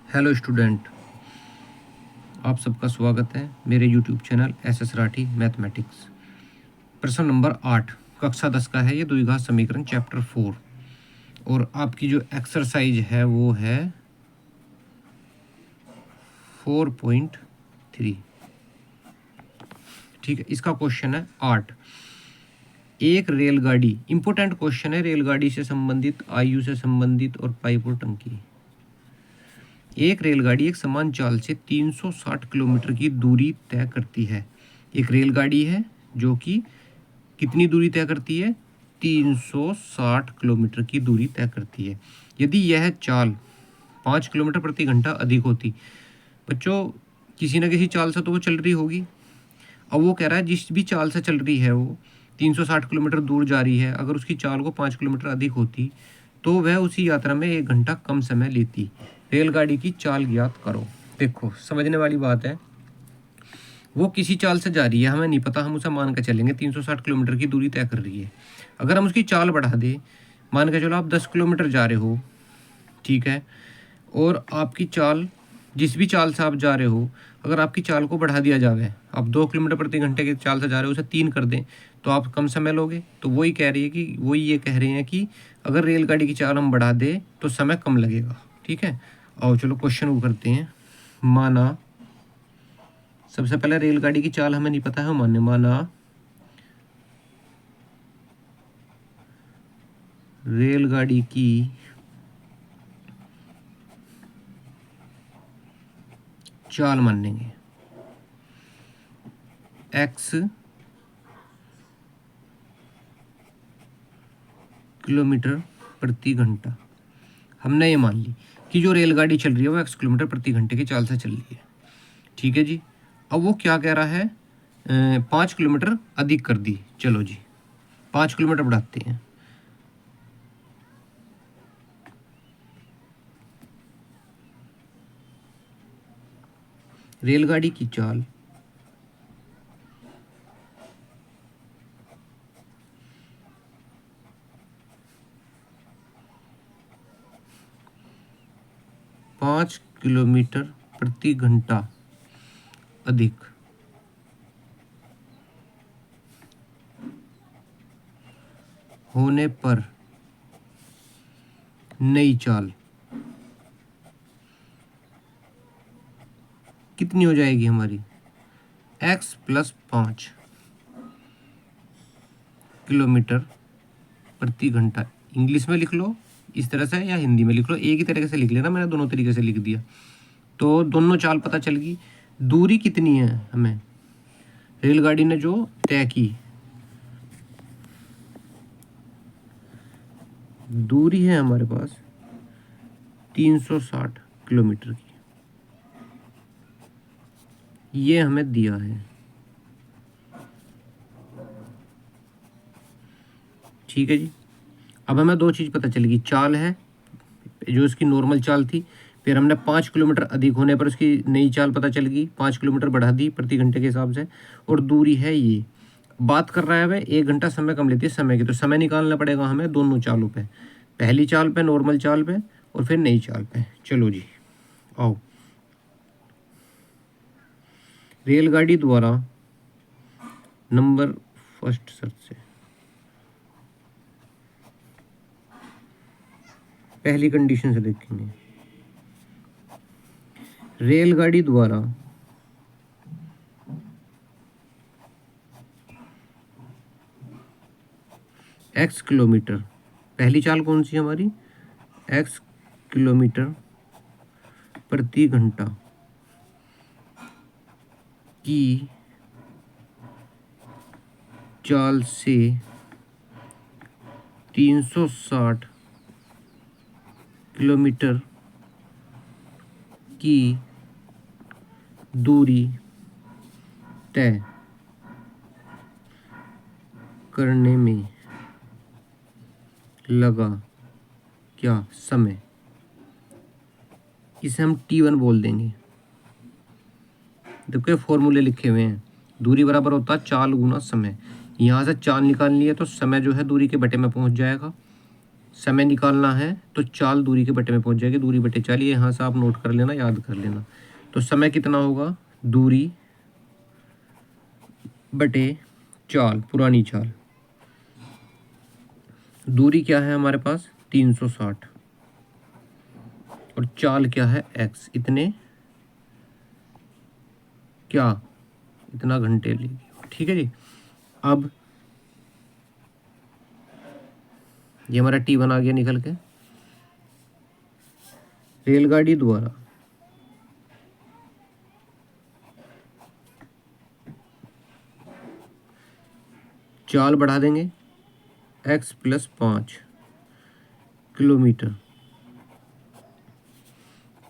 Hello student, आप सबका स्वागत है मेरे YouTube channel S Rathi mathematics. प्रश्न नंबर 8 कक्षा 10 का है। ये द्विघात समीकरण चैप्टर 4 और आपकी जो एक्सरसाइज है वो है 4.3। ठीक है, इसका क्वेश्चन है 8। एक रेलगाड़ी, इंपोर्टेंट क्वेश्चन है, रेलगाड़ी से संबंधित, आयु से संबंधित और पाइप और टंकी। एक रेलगाड़ी एक समान चाल से 360 किलोमीटर की दूरी तय करती है। एक रेलगाड़ी है जो कि कितनी दूरी तय करती है? 360 किलोमीटर की दूरी तय करती है। यदि यह चाल 5 किलोमीटर प्रति घंटा अधिक होती, बच्चों किसी न किसी चाल से तो वो चल रही होगी। अब वो कह रहा है जिस भी चाल से चल रही है वो 360 किलोमीटर दूर जा रही है, अगर उसकी चाल को 5 किलोमीटर अधिक होती तो वह उसी यात्रा में 1 घंटा कम समय लेती। रेलगाड़ी की चाल ज्ञात करो। देखो समझने वाली बात है, वो किसी चाल से जा रही है, हमें नहीं पता, हम उसे मान के चलेंगे 360 किलोमीटर की दूरी तय कर रही है। अगर हम उसकी चाल बढ़ा दें, मान के चलो आप 10 किलोमीटर जा रहे हो, ठीक है, और आपकी चाल जिस भी चाल से आप जा रहे हो, अगर आपकी चाल को बढ़ा दिया जाए, आप 2 किलोमीटर प्रति घंटे की चाल से जा रहे हो, उसे 3 कर दें तो आप कम समय लोगे। तो वही कह रही है कि वही ये कह रहे हैं कि अगर रेलगाड़ी की चाल हम बढ़ा दें तो समय कम लगेगा। ठीक है, आओ चलो क्वेश्चन वो करते हैं। माना, सबसे पहले रेलगाड़ी की चाल हमें नहीं पता है, माना रेलगाड़ी की चाल मान लेंगे x किलोमीटर प्रति घंटा। हमने ये मान ली कि जो रेलगाड़ी चल रही है वो x किलोमीटर प्रति घंटे की चाल से चल रही है। ठीक है जी, अब वो क्या कह रहा है, 5 किलोमीटर अधिक कर दी। चलो जी 5 किलोमीटर बढ़ाते हैं। रेलगाड़ी की चाल 5 किलोमीटर प्रति घंटा अधिक होने पर नई चाल कितनी हो जाएगी हमारी? x + 5 किलोमीटर प्रति घंटा। इंग्लिश में लिख लो इस तरह से या हिंदी में लिख लो, एक ही तरीके से लिख लेना, मैंने दोनों तरीके से लिख दिया तो दोनों चाल पता चल गई। दूरी कितनी है हमें रेलगाड़ी ने जो तय की, दूरी है हमारे पास 360 किलोमीटर की, ये हमें दिया है। ठीक है जी, अब हमें दो चीज़ पता चलेगी, चाल है जो इसकी नॉर्मल चाल थी, फिर हमने 5 किलोमीटर अधिक होने पर उसकी नई चाल पता चल गई, 5 किलोमीटर बढ़ा दी प्रति घंटे के हिसाब से, और दूरी है ये। बात कर रहा है वह 1 घंटा समय कम लेती है समय की, तो समय निकालना पड़ेगा हमें दोनों चालों पे, पहली चाल पे, नॉर्मल चाल पे, और फिर नई चाल पे। चलो जी आओ, रेलगाड़ी द्वारा नंबर फर्स्ट शर्त से पहली कंडीशन से देखेंगे। रेलगाड़ी द्वारा x किलोमीटर, पहली चाल कौन सी है हमारी? x किलोमीटर प्रति घंटा की चाल से 360 किलोमीटर की दूरी तय करने में लगा क्या समय, इसे हम T1 बोल देंगे। देखो फॉर्मूले लिखे हुए हैं, दूरी बराबर होता है चाल गुना समय। यहाँ से चाल निकालनी है तो समय जो है दूरी के बटे में पहुँच जाएगा, समय निकालना है तो चाल दूरी के बटे में पहुंच जाएगी, दूरी बटे चाल, ये यहाँ से आप नोट कर लेना, याद कर लेना। तो समय कितना होगा, दूरी बटे चाल, पुरानी चाल। दूरी क्या है हमारे पास 360 और चाल क्या है x, इतने क्या, इतना घंटे लेगी। ठीक है जी। अब ये हमारा T1 आ गया निकल के। रेलगाड़ी द्वारा चाल बढ़ा देंगे x + 5 किलोमीटर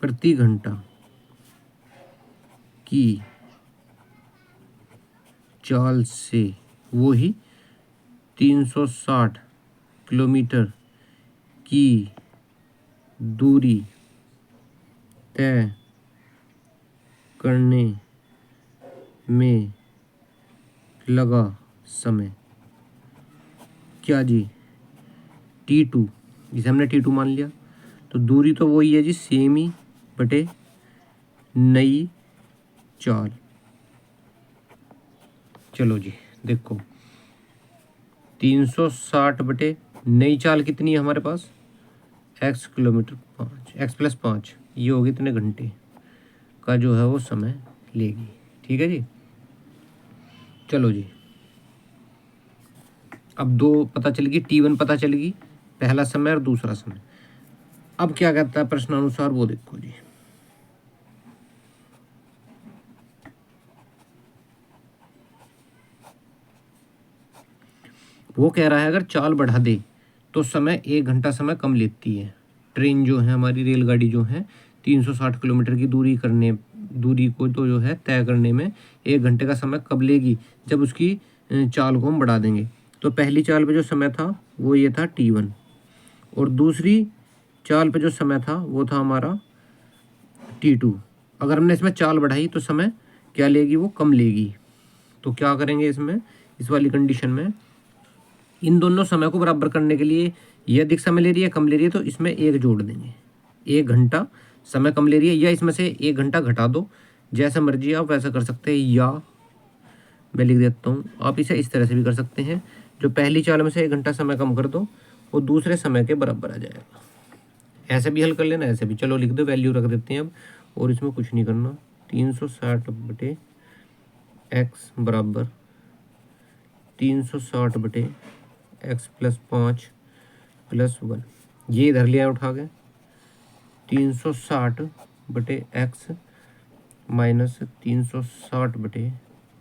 प्रति घंटा की चाल से, वो ही 360 किलोमीटर की दूरी तय करने में लगा समय क्या जी, T2, जिसे हमने T2 मान लिया। तो दूरी तो वही है जी, सेम ही बटे नई चाल। चलो जी देखो, 360 बटे नई चाल कितनी है हमारे पास, x किलोमीटर 5, x + 5, ये होगी इतने घंटे का जो है वो समय लेगी। ठीक है जी। चलो जी, अब दो पता चलेगी, T1 पता चलेगी, पहला समय और दूसरा समय। अब क्या कहता है प्रश्नानुसार, वो देखो जी। वो कह रहा है अगर चाल बढ़ा दे तो समय 1 घंटा समय कम लेती है। ट्रेन जो है हमारी, रेलगाड़ी जो है 360 किलोमीटर की दूरी को तो जो है तय करने में 1 घंटे का समय कब लेगी, जब उसकी चाल को हम बढ़ा देंगे। तो पहली चाल पे जो समय था वो ये था T1, और दूसरी चाल पे जो समय था वो था हमारा T2। अगर हमने इसमें चाल बढ़ाई तो समय क्या लेगी, वो कम लेगी। तो क्या करेंगे इसमें, इस वाली कंडीशन में, इन दोनों समय को बराबर करने के लिए, ये अधिक समय ले रही है कम ले रही है, तो इसमें एक जोड़ देंगे। 1 घंटा समय कम ले रही है, या इसमें से 1 घंटा घटा दो, जैसा मर्जी आप वैसा कर सकते हैं। या मैं लिख देता हूँ, आप इसे इस तरह से भी कर सकते हैं, जो पहली चाल में से 1 घंटा समय कम कर दो वो दूसरे समय के बराबर आ जाएगा। ऐसे भी हल कर लेना, ऐसे भी। चलो लिख दो, वैल्यू रख देते हैं अब, और इसमें कुछ नहीं करना। 360 बटे x बराबर 360 बटे x + 5 + 1, ये इधर लिया उठा के। 360 बटे x माइनस 360 बटे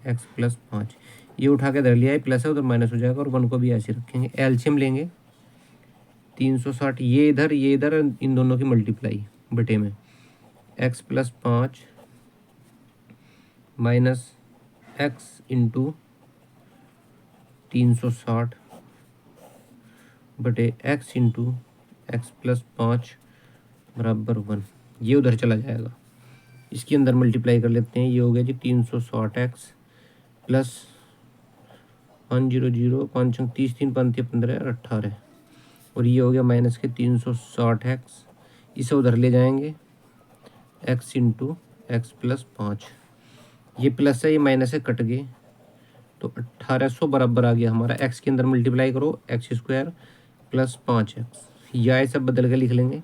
x + 5, ये उठा के इधर लिया है, प्लस है उधर माइनस हो जाएगा, और 1 को भी ऐसे रखेंगे। एलसीएम लेंगे 360, ये इधर ये इधर, इन दोनों की मल्टीप्लाई बटे में x + 5 माइनस x इंटू 360 बटे x इंटू x + 5 बराबर 1, ये उधर चला जाएगा। इसके अंदर मल्टीप्लाई कर लेते हैं, ये हो गया जी 360x प्लस 100, 5 30, 3 5 15 और 18, और ये हो गया माइनस के 360x, इसे उधर ले जाएंगे x इंटू x + 5, ये प्लस है ये माइनस है, कट गए, तो 1800 बराबर आ गया हमारा। x के अंदर मल्टीप्लाई करो, x² + 5x, या ये सब बदल के लिख लेंगे,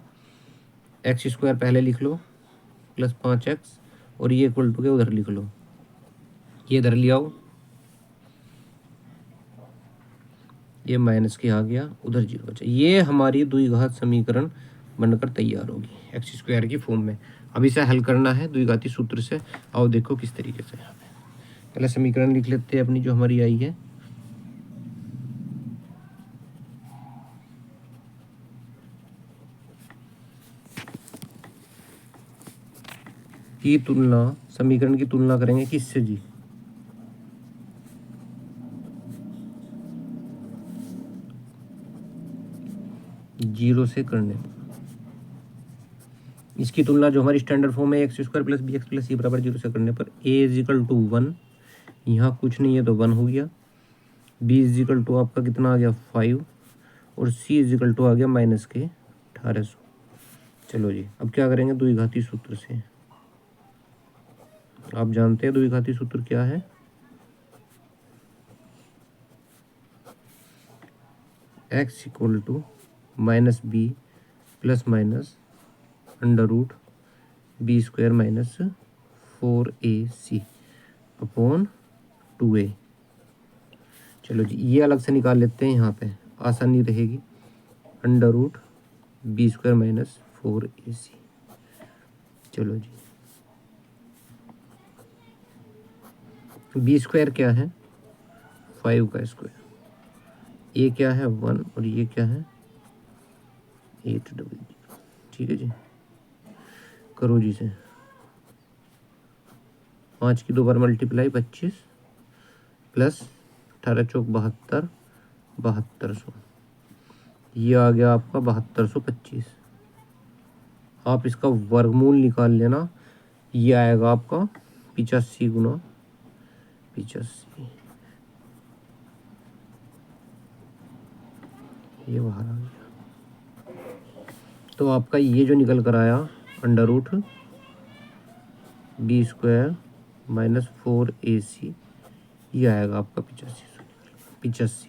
x² पहले लिख लो प्लस 5x, और ये इक्वल टू के उधर लिख लो, ये इधर ले आओ, ये माइनस के आ गया, उधर 0 बचा। ये हमारी द्विघात समीकरण बनकर तैयार होगी x² की फॉर्म में। अब इसे हल करना है द्विघाती सूत्र से। आओ देखो किस तरीके से। पहले समीकरण लिख लेते हैं अपनी जो हमारी आई है। की तुलना, समीकरण की तुलना करेंगे किससे जी, जीरो से करने पर। इसकी तुलना जो हमारी स्टैंडर्ड फॉर्म है x² + bx + c बराबर 0 से करने पर a = 1, यहाँ कुछ नहीं है तो 1 हो गया। b = आपका कितना आ गया 5, और c इजिकल टू आ गया माइनस के 1800। चलो जी, अब क्या करेंगे द्विघाती सूत्र से। आप जानते हैं द्विघाती सूत्र क्या है? x equal to minus B plus minus under root B square minus 4ac upon 2a। चलो जी, ये अलग से निकाल लेते हैं, यहाँ पे आसानी रहेगी। Under root B square minus 4ac। चलो जी, बी स्क्वायर क्या है? 5 का स्क्वायर। ये क्या है? 1 और ये क्या है? 800। ठीक है जी, करो जी से। 5 की 2 बार मल्टीप्लाई 25 प्लस 18 चौक 72 7200। ये आ गया आपका 7225। आप इसका वर्गमूल निकाल लेना, ये आएगा आपका 85 गुना 85। ये बाहर आ गया। तो आपका ये जो निकल कर आया under root B square minus 4ac, ये आएगा आपका 85।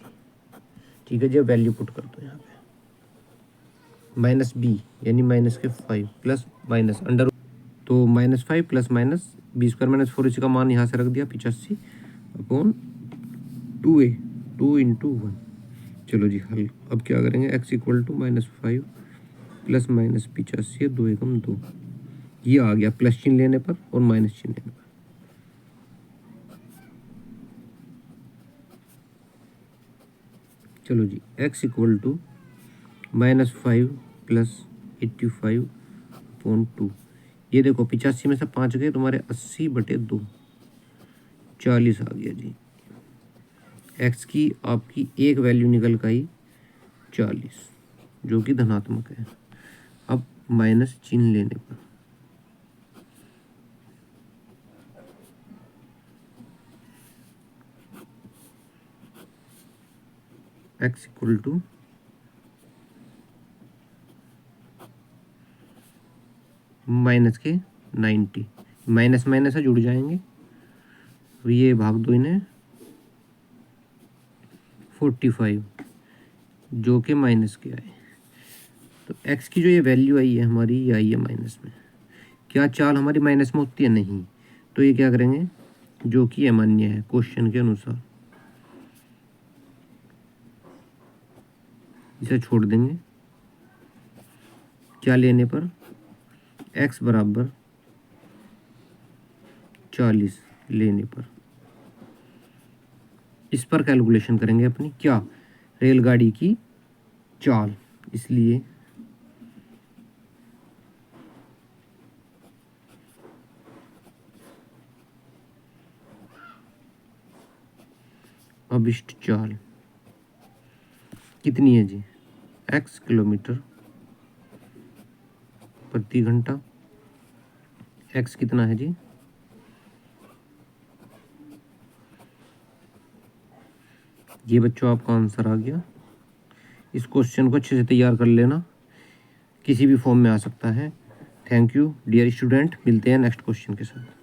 ठीक है जी, अब वैल्यू पुट कर दो यहाँ पे। माइनस बी यानी माइनस के 5 प्लस माइनस अंडर, तो -5 plus minus B square minus 4ac का मान यहाँ से रख दिया 85 अपॉन 2a 2 इंटू 1। चलो जी हल। अब क्या करेंगे? x equal to -5 plus minus 85 2 एकम 2। ये आ गया प्लस चिन्ह लेने पर और माइनस चिन्ह लेने पर। चलो जी, x equal to -5 plus 85 upon 2। ये देखो 85 में से 5 गए, तुम्हारे 80/2 40 आ गया जी। x की आपकी एक वैल्यू निकल के आई 40, जो कि धनात्मक है। अब माइनस चिन्ह लेने पर x इक्वल टू माइनस के 90, माइनस माइनस से जुड़ जाएंगे, तो ये भाग दो इन्हें 45, जो कि माइनस के आए। तो x की जो ये वैल्यू आई है हमारी, ये आई है माइनस में। क्या चाल हमारी माइनस में होती है? नहीं। तो ये क्या करेंगे, जो कि अमान्य है क्वेश्चन के अनुसार, इसे छोड़ देंगे। क्या लेने पर? x बराबर 40 लेने पर। इस पर कैलकुलेशन करेंगे अपनी क्या, रेलगाड़ी की चाल। इसलिए अभिष्ट चाल कितनी है जी? x किलोमीटर प्रति घंटा। x कितना है जी? ये बच्चों आपका आंसर आ गया। इस क्वेश्चन को अच्छे से तैयार कर लेना, किसी भी फॉर्म में आ सकता है। थैंक यू डियर स्टूडेंट, मिलते हैं नेक्स्ट क्वेश्चन के साथ।